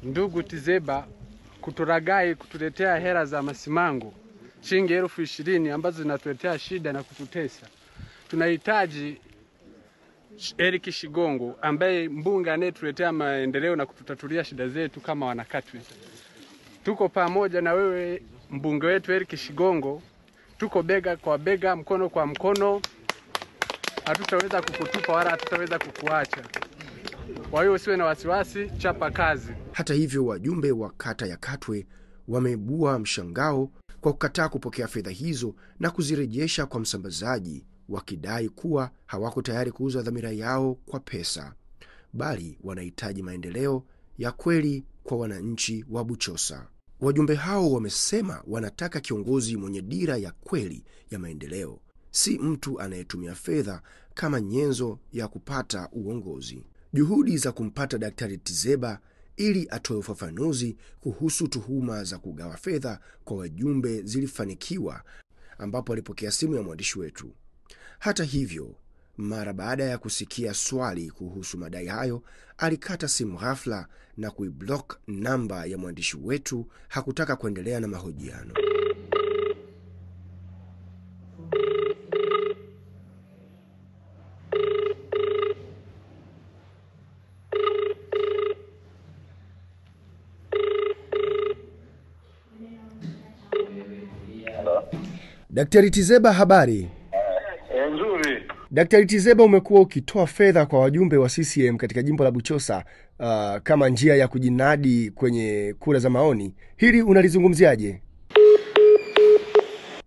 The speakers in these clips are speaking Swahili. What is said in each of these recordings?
Ndugu Tizeba kuturagai kutuletea hela za masimango shilingi 20,000 ambazo zinatuletea shida na kututesa. Tunahitaji Eric Shigongo ambaye mbunge anayetuletea maendeleo na kututatulia shida zetu kama wanakatwe. Tuko pamoja na wewe mbunge wetu Eric Shigongo, tuko bega kwa bega, mkono kwa mkono. Hatutaweza kukutupa wala hatutaweza kukuacha. Kwa hiyo usiwe na wasiwasi, chapa kazi. Hata hivyo, wajumbe wa kata ya Katwe wameibua mshangao kwa kukataa kupokea fedha hizo na kuzirejesha kwa msambazaji, wakidai kuwa hawako tayari kuuza dhamira yao kwa pesa, bali wanahitaji maendeleo ya kweli kwa wananchi wa Buchosa. Wajumbe hao wamesema wanataka kiongozi mwenye dira ya kweli ya maendeleo, si mtu anayetumia fedha kama nyenzo ya kupata uongozi. Juhudi za kumpata Daktari Tizeba ili atoe ufafanuzi kuhusu tuhuma za kugawa fedha kwa wajumbe zilifanikiwa, ambapo alipokea simu ya mwandishi wetu. Hata hivyo, mara baada ya kusikia swali kuhusu madai hayo, alikata simu ghafla na kuiblock namba ya mwandishi wetu. Hakutaka kuendelea na mahojiano. Daktari Tizeba, habari? Nzuri. Daktari Tizeba, umekuwa ukitoa fedha kwa wajumbe wa CCM katika jimbo la Buchosa kama njia ya kujinadi kwenye kura za maoni. Hili unalizungumziaje?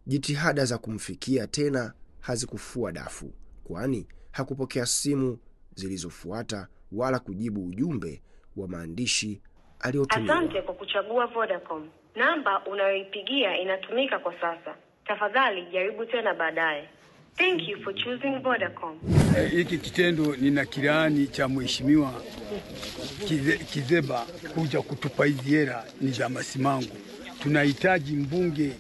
Jitihada za kumfikia tena hazikufua dafu, kwani hakupokea simu zilizofuata wala kujibu ujumbe wa maandishi aliotumia. Asante kwa kuchagua Vodacom. Namba unayoipigia inatumika kwa sasa. Tafadhali jaribu tena baadaye. Thank you for choosing Vodacom. Hiki kitendo nina kirani cha mheshimiwa Tizeba kuja kutupa hizi hela ni za masimango. Tunahitaji mbunge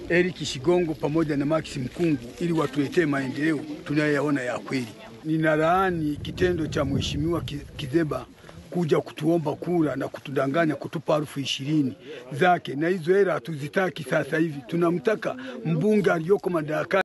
Eric Shigongo pamoja na Max Mkungu ili watuletee maendeleo tunayoyaona ya kweli. Ninalaani kitendo cha mheshimiwa Tizeba kuja kutuomba kura na kutudanganya kutupa 20,000 zake, na hizo hela tuzitaki sasa hivi. Tunamtaka mbunge aliyoko madarakani.